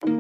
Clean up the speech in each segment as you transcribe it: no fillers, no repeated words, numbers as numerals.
Good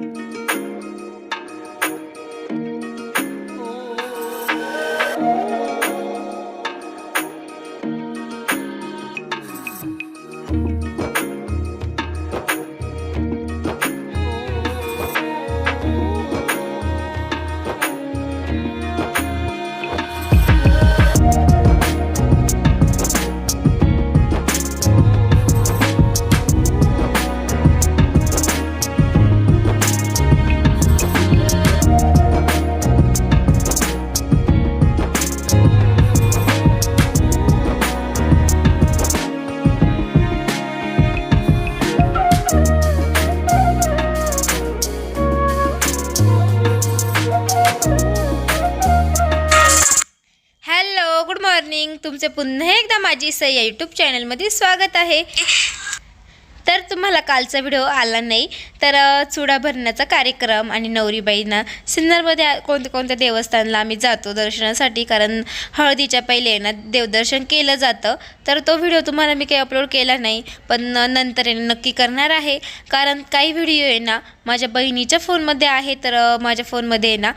morning. तुमचे पुन्हा एकदा माझी सई या यूट्यूब चॅनलमध्ये स्वागत आहे. तर तुम्हाला कालचा व्हिडिओ आला नाही तर चुडा भरण्याचा कार्यक्रम आणि नवरीबाईंना सिन्नरमध्ये कोणत्या देवस्थानला आम्ही जातो दर्शनासाठी, कारण हळदीच्या पहिले ना देवदर्शन केलं जातं. तर तो व्हिडिओ तुम्हाला मी काही अपलोड केला नाही, पण नंतर नक्की करणार आहे. कारण काही व्हिडिओ आहे ना माझ्या बहिणीच्या फोनमध्ये आहे, तर माझ्या फोनमध्ये ना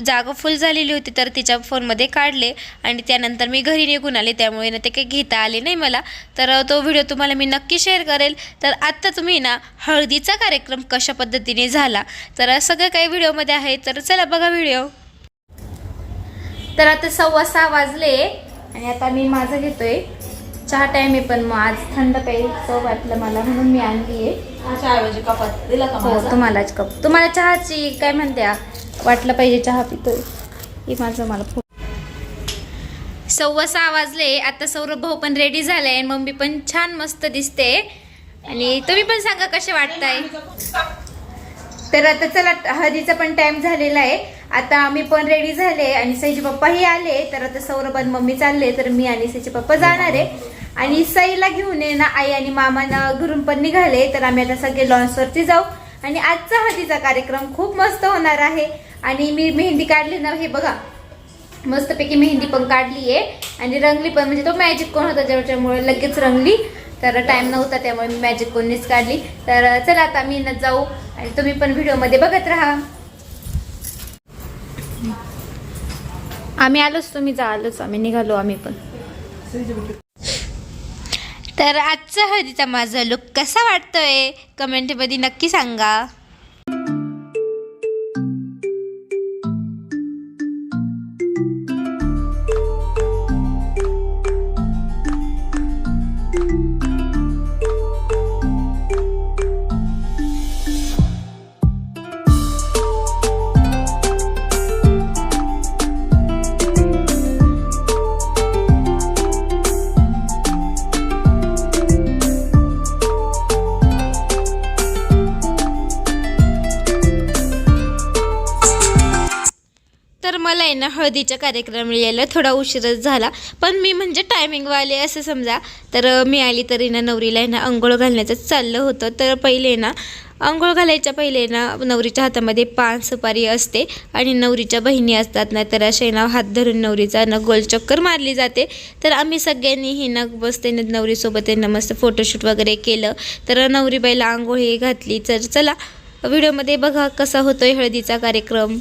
जागा फुल झालेली होती, तर तिच्या फोनमध्ये काढले आणि त्यानंतर मी घरी निघून आले, त्यामुळे ना ते काही घेता आले नाही मला. तर तो व्हिडिओ तुम्हाला मी नक्की शेअर करेल. तर आता तुम्ही ना हळदीचा कार्यक्रम कशा पद्धतीने झाला तर सगळं काही व्हिडिओमध्ये आहे, तर चला बघा व्हिडिओ. तर आता 6:15 वाजले आणि आता मी माझं घेतोय चहा टाइम आहे, पण मग आज थंड प्यायचं वाटलं मला म्हणून मी आणली आहे. चहाऐवजी कपात दिला का? हो, तुम्हालाच कप. तुम्हाला चहाची काय म्हणत्या वाटलं पाहिजे चहा पितोय हे माझं मला. 6:15 वाजले. आता सौरभ भाऊ पण रेडी झालाय, मम्मी पण छान मस्त दिसते आणि तुम्ही पण सांगा कसे वाटताय. तर आता चला हळदीचा पण टाइम झालेला आहे. आता आम्ही पण रेडी झाले आणि सईचे पप्पाही आले. तर आता सौरभ आणि मम्मी चालले, तर मी आणि सईचे पप्पा जाणार आहे आणि सईला घेऊन ये ना आई आणि मामाना घरून पण निघाले. तर आम्ही आता सगळे लॉन्सवरती जाऊ आणि आजचा हळदीचा कार्यक्रम खूप मस्त होणार आहे. आणि मी मेहंदी काढली ना, हे बघा मस्तपैकी मेहंदी पण काढली आहे आणि रंगली पण, म्हणजे तो मॅजिक कोण होता ज्याच्यामुळे लगेच रंगली, तर टाइम नव्हता त्यामुळे मी मॅजिक कोणीच काढली. तर चला आता मी न जाऊ आणि तुम्ही पण व्हिडिओमध्ये बघत राहा. आम्ही आलोच, तुम्ही जा आलोच, आम्ही निघालो आम्ही पण. तर आजचा हळदीचा माझा लुक कसा वाटतोय कमेंटमध्ये नक्की सांगा. तर मला आहे ना हळदीच्या कार्यक्रमाला यायला थोडा उशीरच झाला, पण मी म्हणजे टायमिंगवाले असं समजा. तर मी आली तरी ना नवरीला आहे ना अंघोळ घालण्याचं चाललं होतं. तर पहिले ना अंघोळ घालायच्या पहिले ना नवरीच्या हातामध्ये पान सुपारी असते आणि नवरीच्या बहिणी असतात ना, तर असे ना हात धरून नवरीचा ना गोलचक्कर मारली जाते. तर आम्ही सगळ्यांनीही ना बसते ना नवरीसोबत ना मस्त फोटोशूट वगैरे केलं. तर नवरीबाईला अंघोळ ही घातली. तर चला व्हिडिओमध्ये बघा कसा होतोय हळदीचा कार्यक्रम.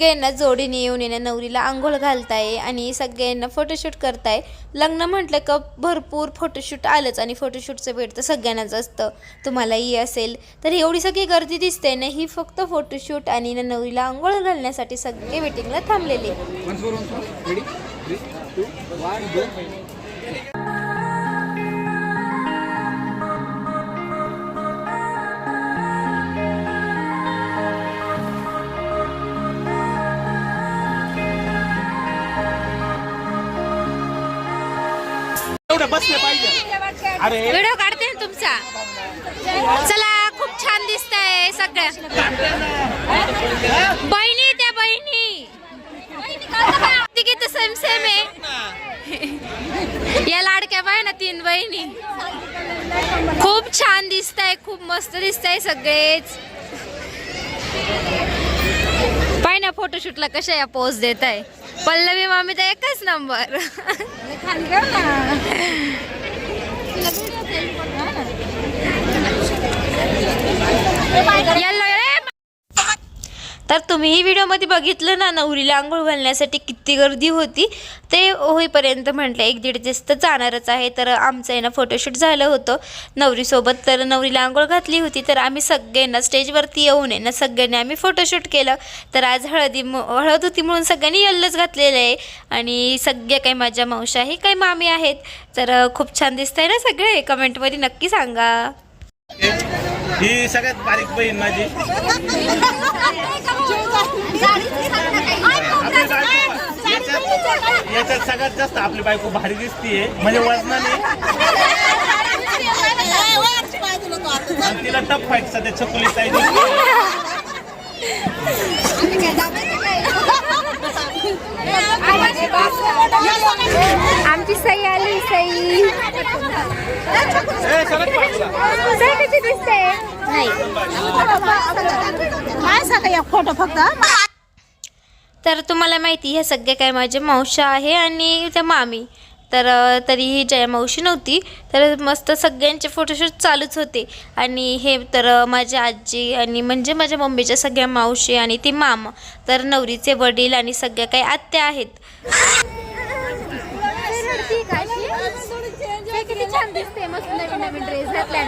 सगळ्यांना जोडीने येऊन येणं नवरीला आंघोळ घालताय आणि सगळ्यांना फोटोशूट करताय. लग्न म्हटलं का भरपूर फोटोशूट आलंच आणि फोटोशूटचं वेळ तर सगळ्यांनाच असतं, तुम्हालाही असेल. तर एवढी सगळी गर्दी दिसते ना, ही फक्त फोटोशूट आणि नवरीला आंघोळ घालण्यासाठी सगळे वेटिंगला थांबलेले. बसले पाहिजे. अरे व्हिडिओ काढते ना तुमचा. चला, खूप छान दिसतंय सगळ्या बहिणी. त्या बहिणी किती सेम सेम आहे. या लाडक्या बहिणी 3 बहिणी खूप छान दिसताय, खूप मस्त दिसताय सगळेच. पाय ना फोटोशूटला कशा या पोज देत आहे. पल्लवी मामी तर एकच नंबर. तर तुम्हीही व्हिडिओमध्ये बघितलं ना, नवरीला आंघोळ घालण्यासाठी किती गर्दी होती. ते होईपर्यंत म्हटलं 1-1.5 तास तर जाणारच आहे. तर आमचं आहे ना फोटोशूट झालं होतं नवरीसोबत. तर नवरीला आंघोळ घातली होती. तर आम्ही सगळ्यांना स्टेजवरती येऊन आहे ना सगळ्यांनी आम्ही फोटोशूट केलं. तर आज हळद होती म्हणून सगळ्यांनी येल्लोच घातलेलं आहे. आणि सगळे काही माझ्या मावशी आहे, काही मामी आहेत. तर खूप छान दिसतंय ना सगळे. कमेंटमध्ये नक्की सांगा. ही सगळ्यात बारीक बहीण माझी. याच्यात सगळ्यात जास्त आपली बायको भारी दिसतीये, म्हणजे वजनाने. आणि तिला टप फाईट सध्या छकुली ताई आमची सई आली. सई कशी दिसते. फोटो फक्त. तर तुम्हाला माहिती हे सगळे काय माझ्या मावशा आहे आणि त्या मामी. तर तरीही जया मावशी नव्हती. तर मस्त सगळ्यांचे फोटोशूट चालूच होते. आणि हे तर माझ्या आजी आणि म्हणजे माझ्या मम्मीच्या सगळ्या मावशी आणि ती मामा. तर नवरीचे वडील आणि सगळ्या काही आत्या आहेत. किती छान दिसते. मस्त नवीन नवीन ड्रेस घातले.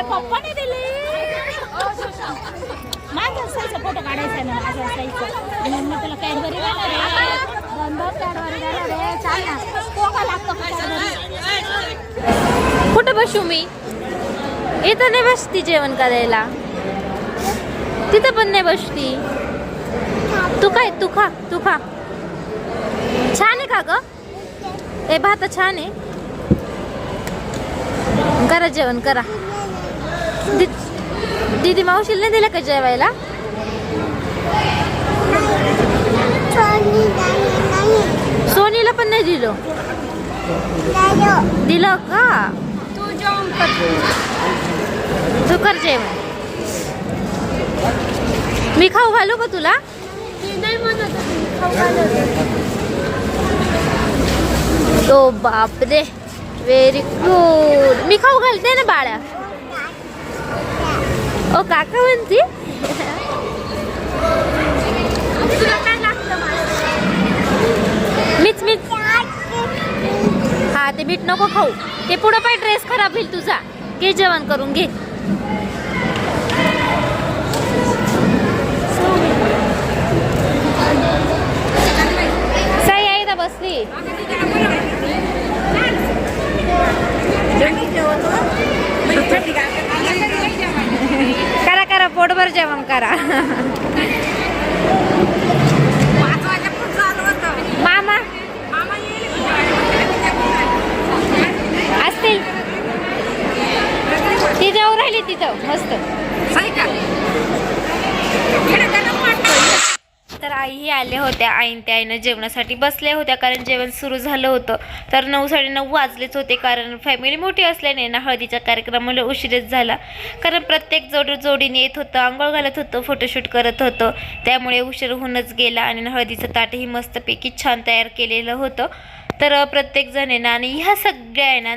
पप्पाने दिले. माझ्या साईचा फोटो काढायचा आहे ना, माझ्या साईचा. मग तुला कॅडबरी देणार आहे. कॅडबरी देणार आहे. चाल ना. कोका लागतो कॅडबरी. कुठं बसू मी. इथं नाही बसती जेवण करायला. तिथं पण नाही बसती. तू काय तू खा. छान आहे का ग. ए भात छान आहे. करा जेवण करा. दीदी मावशीला नाही दिलं का जेवायला. सोनीला पण नाही दिलं का. तू कर जेवण. मी खाऊ घालू का तुला. तो बापरे, व्हेरी गुड. मी खाऊ घालते ना बाळा. ओ काका म्हणती. मीच हा ते मीठ नको खाऊ. ते पुढं पाय ड्रेस खराब होईल तुझा. घे जेवण करून घे. साई आहे बसली. करा पोटभर जेवण करा. मामा असतील. ती जाऊ राहिली तिथं मस्त. तर आईही आल्या होत्या. आईनं जेवणासाठी बसल्या होत्या कारण जेवण सुरू झालं होतं. तर 9-9:30 वाजलेच होते कारण फॅमिली मोठी असल्याने ना हळदीच्या कार्यक्रमाला उशीरच झाला. कारण प्रत्येक जोडीने येत होतं, आंघोळ घालत होतं, फोटोशूट करत होतं. त्यामुळे उशीर होऊनच गेला. आणि हळदीचं ताटही मस्तपैकी छान तयार केलेलं होतं. तर प्रत्येक जण आहे ना आणि ह्या सगळ्या आहे ना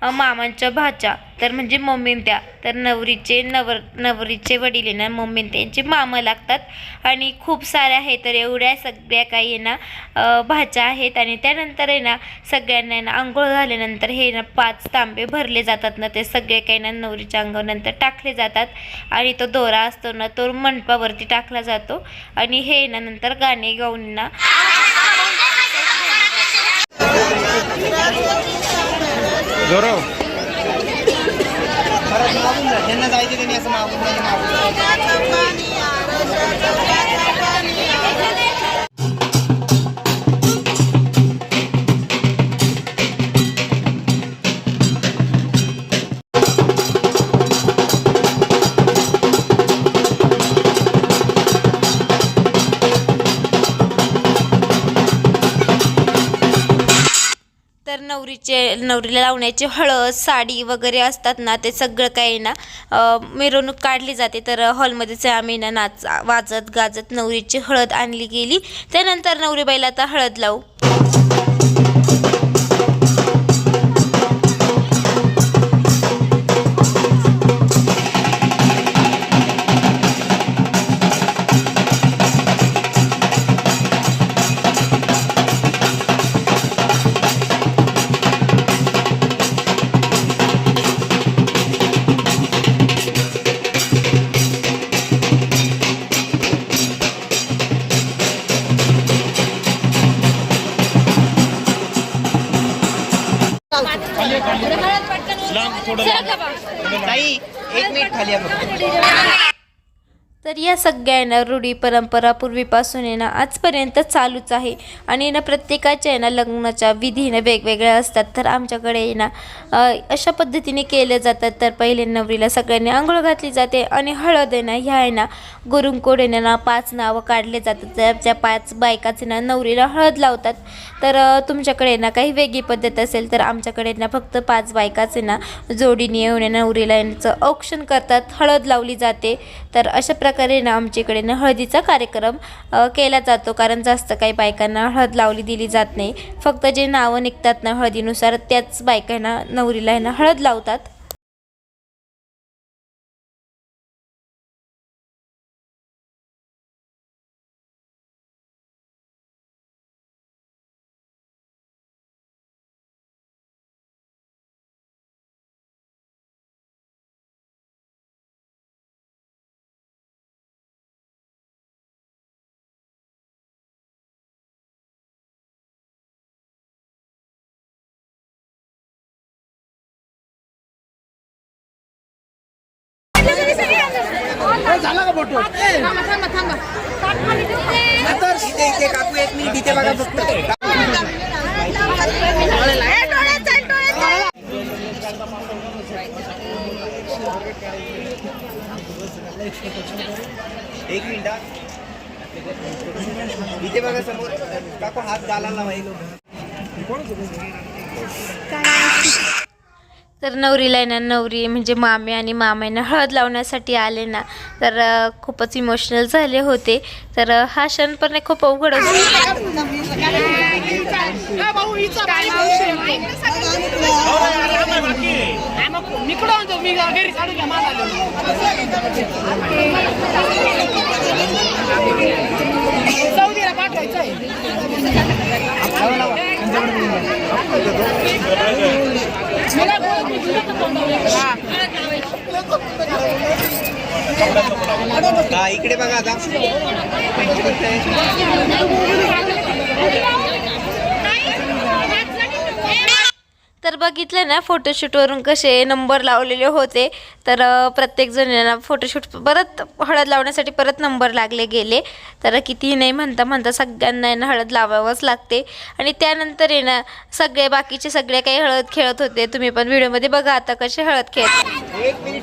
मामांच्या भाच्या तर म्हणजे मम्मी त्या तर नवरीचे वडील आहे ना मम्मी त्यांचे मामा लागतात आणि खूप साऱ्या आहे तर एवढ्या सगळ्या काही आहे ना भाच्या आहेत. आणि त्यानंतर आहे ना सगळ्यांना ना आंघोळ झाल्यानंतर हे ना 5 तांबे भरले जातात ना ते सगळे काही ना नवरीच्या अंगानंतर टाकले जातात आणि तो दोरा असतो ना तो मंडपावरती टाकला जातो आणि हे ना नंतर गाणे गाऊन ना गौरव ज्यांना जायचे त्यांनी असं मागून तर नवरीला लावण्याची हळद साडी वगैरे असतात ना ते सगळं काही ना मिरवणूक काढली जाते. तर हॉलमध्येच आम्ही ना नाच वाजत गाजत नवरीची हळद आणली गेली. त्यानंतर नवरीबाईला आता हळद लावू. ताई 1 मिनिट खाली या. तर या सगळ्यांना रूढी परंपरा पूर्वीपासून आहे ना आजपर्यंत चालूच आहे आणि ना प्रत्येकाच्या आहे ना लग्नाच्या विधीनं वेगवेगळ्या असतात. तर आमच्याकडे आहे ना अशा पद्धतीने केले जातात. तर पहिले नवरीला सगळ्यांनी आंघोळ घातली जाते आणि हळद आहे ना ह्या आहे ना गुरुंकडे ना 5 नावं काढले जातात. त्या 5 बायकाचे ना नवरीला हळद लावतात. तर तुमच्याकडे ना काही वेगळी पद्धत असेल तर आमच्याकडे ना फक्त 5 बायकाचे ना जोडीने येऊन नवरीला यांचं औक्षण करतात, हळद लावली जाते. तर अशा प्रकारे ना आमच्याकडे ना हळदीचा कार्यक्रम केला जातो. कारण जास्त काही बायकांना हळद लावली दिली जात नाही. फक्त जे नावं निघतात ना हळदीनुसार त्याच बायकांना नवरीला ना हळद लावतात. झाला का फोटो इथे काकू 1 मिनिट इथे बघा फक्त. एक मिनिट इथे बघा समोर काकू हात घालायला तर नवरीला ना नवरी म्हणजे मामे आणि मामांना हळद लावण्यासाठी आले ना तर खूपच इमोशनल झाले होते. तर हा क्षण पण खूप अवघड असतो. इकडे बघा आता तर बघितलं ना फोटोशूटवरून कसे नंबर लावलेले होते. तर प्रत्येक जणांना फोटोशूट परत हळद लावण्यासाठी परत नंबर लागले गेले. तर कितीही नाही म्हणता सगळ्यांना ना हळद लावावंच लागते. आणि त्यानंतर आहे ना सगळे बाकीचे सगळे काही हळद खेळत होते. तुम्ही पण व्हिडिओमध्ये बघा आता कसे हळद खेळत. एक मिनिट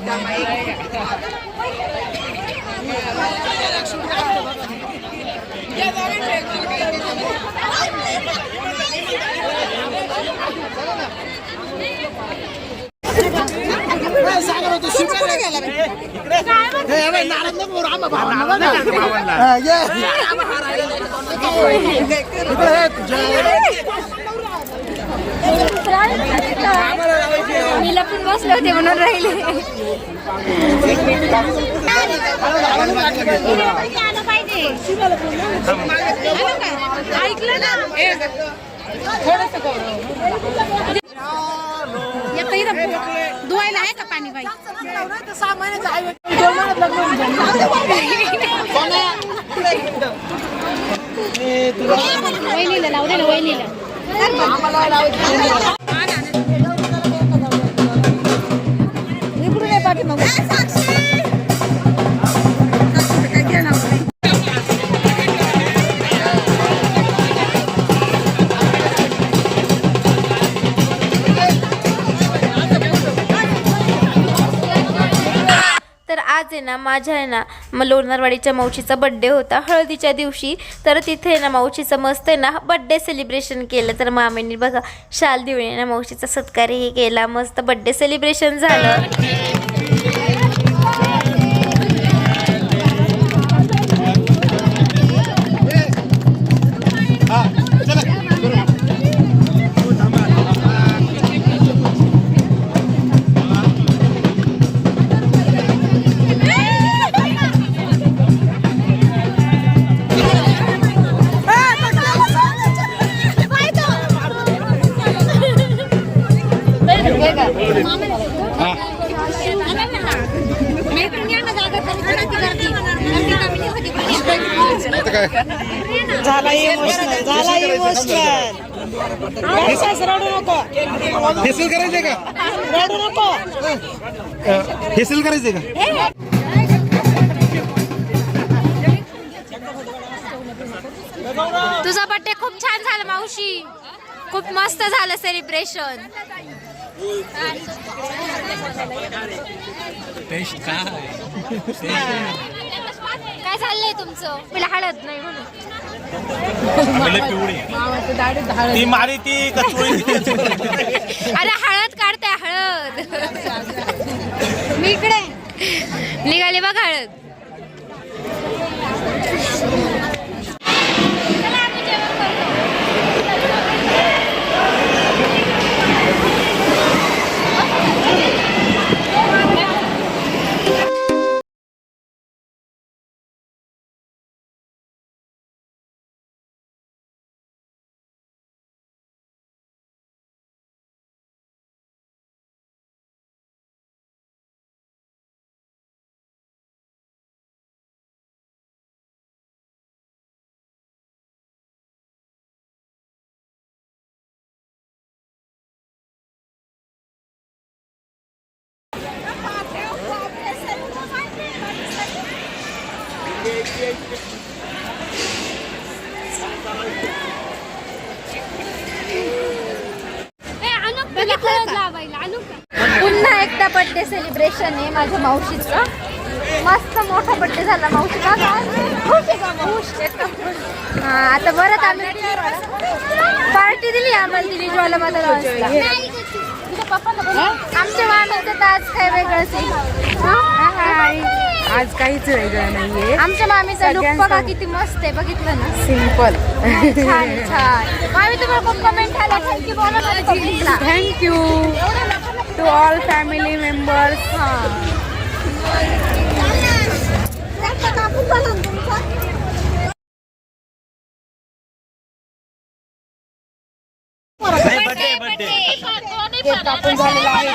तुझ्या मी लपून बसले होते म्हणून राहिले. ऐकलं ना धुवायला आहे का पाणी बाई? वहिनीला लावू दे ना वहिनीला. तर आज आहे ना माझ्या आहे ना लोणारवाडीच्या मावशीचा बड्डे होता हळदीच्या दिवशी. तर तिथे आहे ना मावशीचं मस्त आहे ना बड्डे सेलिब्रेशन केलं. तर मामींनी बघा शाल देऊन ना मावशीचा सत्कारही केला. मस्त बड्डे सेलिब्रेशन झालं. झाला इमोशनल रडू नको. हेसल करायचंय का? रडू नको. हेसल करायचंय का? तुझा बड्डे खूप छान झाला मावशी. खूप मस्त झालं सेलिब्रेशन. काय चाललंय तुमचं? मला हळद नाही म्हणून. ती मारी ती कचोळी. अरे हळद काढते हळद. मी इकडे निघाले बघ हळद. पुन्हा एकदा बर्थडे सेलिब्रेशन आहे माझ्या मावशीचा. मस्त मोठा बर्थडे झाला मावशीचा. आता परत आम्ही पार्टी दिली आम्हाला दिली ज्वालामाता. आमच्या मामीचं तर आज काय वेगळंच आहे. आज काहीच वेगळं नाहीये. आमच्या मामीचा लुक बघा किती मस्त आहे. बघितलं ना? सिंपल. छान छान. मामी तुम्हाला खूप कमेंट आला. थँक्यू बोला ना पब्लिकला. Thank you to all family members. Birthday birthday. कापून झालेला आहे.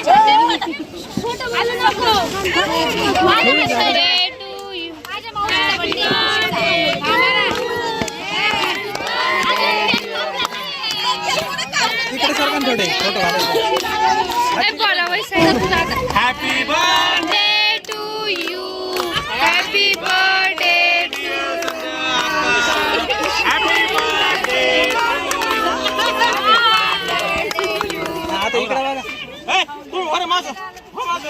इकडे सरकन थोडे photo happy birthday to you. Happy birthday to happy birthday. आता इकडे बघा. ए तू अरे माझं हो माझं.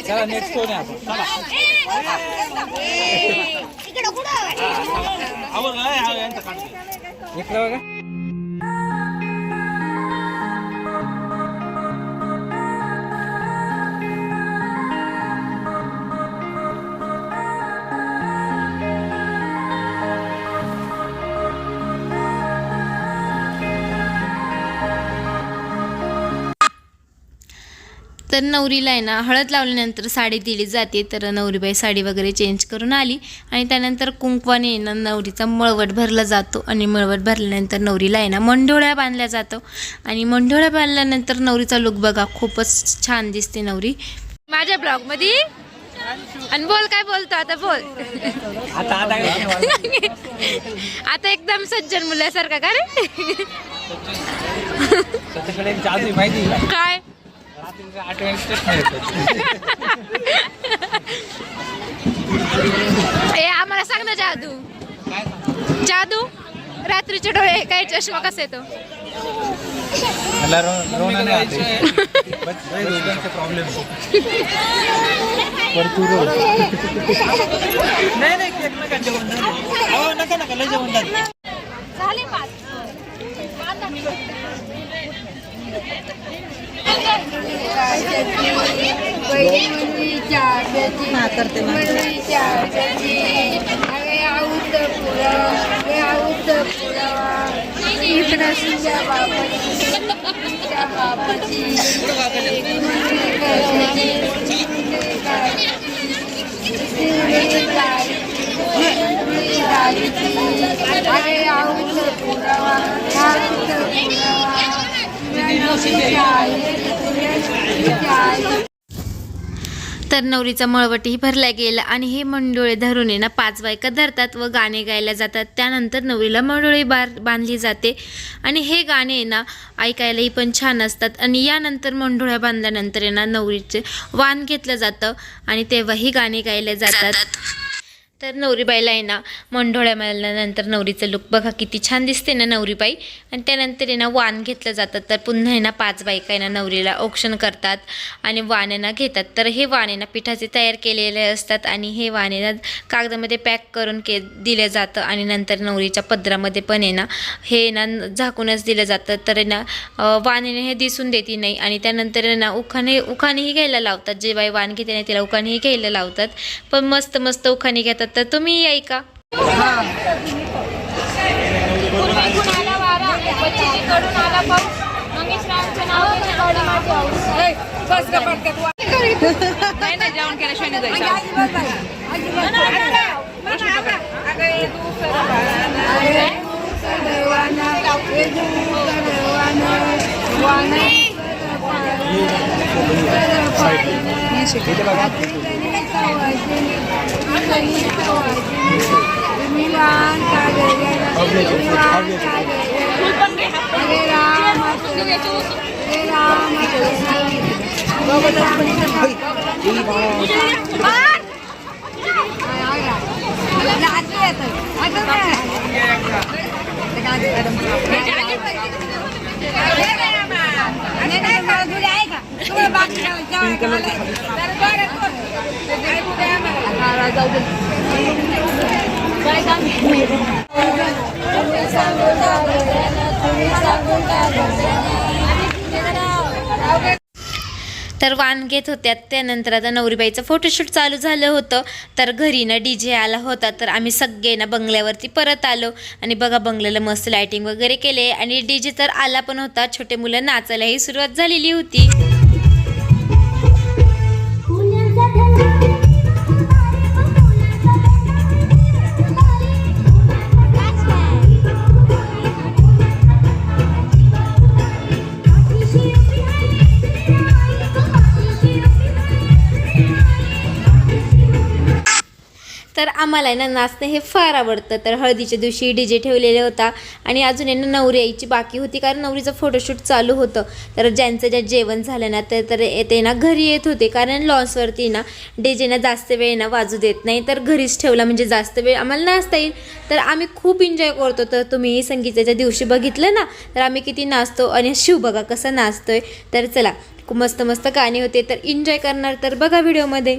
चला नेक्स्ट कोण आहे आपण. चला यांचं काढतो. इकडे बघा. तर नवरीला आहे ना हळद लावल्यानंतर साडी दिली जाते. तर नवरीबाई साडी वगैरे चेंज करून आली आणि त्यानंतर कुंकवाने ना नवरीचा मळवट भरला जातो आणि मळवट भरल्यानंतर नवरीला आहे ना मंडोळ्या बांधल्या जातो आणि मंडोळ्या बांधल्यानंतर नवरीचा लुक बघा खूपच छान दिसते नवरी माझ्या ब्लॉगमध्ये. आणि बोल काय बोलतो आता बोल. आता एकदम सज्जन मुलासारखा का रे काय ए आम्हाला सांग ना जादू जादू रात्रीचे डोळे काय चष्मा कसा येतो तर नवरीचा मळवटही भरला गेला आणि हे मंडोळे धरून आहे ना 5 बायका धरतात व गाणे गायला जातात. त्यानंतर नवरीला मंडोळी बांधली जाते आणि हे गाणे आहे ना ऐकायलाही पण छान असतात. आणि यानंतर मंडोळ्या बांधल्यानंतर आहे ना नवरीचे वाण घेतलं जातं आणि तेव्हाही गाणे गायले जातात. तर नवरीबाईला आहे ना मंडोळ्या मारल्यानंतर नवरीचं लुक बघा किती छान दिसते ना नवरीबाई. आणि त्यानंतर आहे ना वाण घेतलं जातं. तर पुन्हा आहे ना 5 बायका आहे ना नवरीला औक्षण करतात आणि वाणना घेतात. तर हे वाण आहे ना पिठाचे तयार केलेले असतात आणि हे वाण आहे ना कागदामध्ये पॅक करून दिलं जातं आणि नंतर नवरीच्या पदरामध्ये पण आहे ना हे ना झाकूनच दिलं जातं. तर आहे ना वाणीने हे दिसून देते नाही आणि त्यानंतर आहे ना उखाणेही घ्यायला लावतात. जे बाई वाण घेते ना तिला उखाणेही घ्यायला लावतात. पण मस्त मस्त उखाणे घेतात. तर तुम्ही ऐका तर वाण घेत होत्या. त्यानंतर आता नवरीबाईचं फोटोशूट चालू झालं होतं. तर घरी ना DJ आला होता. तर आम्ही सगळे ना बंगल्यावरती परत आलो आणि बघा बंगल्याला मस्त लायटिंग वगैरे केले आणि DJ तर आला पण होता. छोटे मुलं नाचायलाही सुरुवात झालेली होती. तर आम्हाला ना नाचणं हे फार आवडतं. तर हळदीच्या दिवशी DJ ठेवलेला होता आणि अजून यांना नवरी यायची बाकी होती कारण नवरीचं फोटोशूट चालू होतं. तर ज्यांचं ज्या जेवण झालं ना तर ते ना घरी येत होते कारण लॉन्सवरती ना DJ ना जास्त वेळ ना वाजू देत नाही. तर घरीच ठेवला म्हणजे जास्त वेळ आम्हाला नाचता येईल. तर आम्ही खूप एन्जॉय करतो. तर तुम्ही संगीताच्या दिवशी बघितलं ना तर आम्ही किती नाचतो आणि शिव बघा कसं नाचतोय. तर चला मस्त मस्त गाणी होते. तर एन्जॉय करणार तर बघा व्हिडिओमध्ये.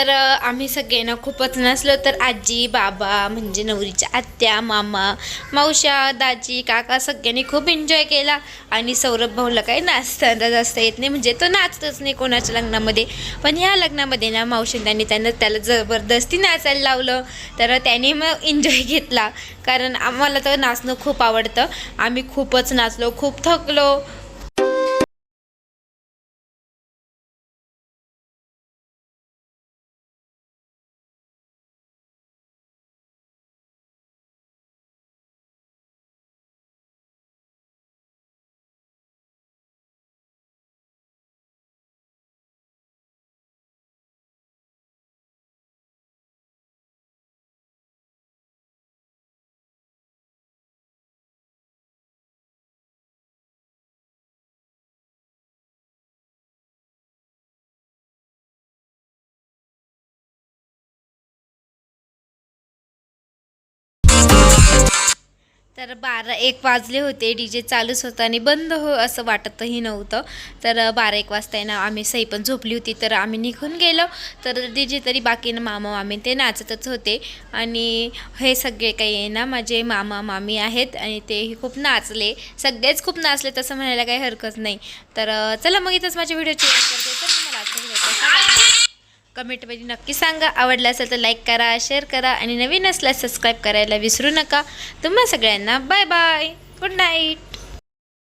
तर आम्ही सगळे ना खूपच नाचलो. तर आजी बाबा म्हणजे नवरीच्या आत्या मामा मावश्या दाजी काका सगळ्यांनी खूप एन्जॉय केला. आणि सौरभ भाऊला काही नाचता जास्त येत नाही, म्हणजे तो नाचतच नाही कोणाच्या लग्नामध्ये. पण ह्या लग्नामध्ये ना मावशींनी त्याला जबरदस्ती नाचायला लावलं. तर त्याने मग एन्जॉय घेतला, कारण आम्हाला तर नाचणं खूप आवडतं. आम्ही खूपच नाचलो, खूप थकलो. तर 12-1 वाजले होते. DJ चालूच होता आणि बंद असं वाटतही नव्हतं. तर 12-1 वाजता आहे ना आम्ही सई पण झोपली होती, तर आम्ही निघून गेलो. तर DJ तरी बाकी ना मामा मामी ते नाचतच होते. आणि हे सगळे काही आहे ना माझे मामा मामी आहेत आणि तेही खूप नाचले, सगळेच खूप नाचले तसं म्हणायला काही हरकत नाही. तर चला मग इथंच माझ्या व्हिडिओची करते. तर तुम्हाला आजचा व्हिडिओ कसा वाटला कमेंटमध्ये नक्की सांगा. आवडला असेल तर लाईक करा, शेअर करा आणि नवीन असल्यास सबस्क्राईब करायला विसरू नका. तुम्हा सगळ्यांना बाय बाय, गुड नाईट.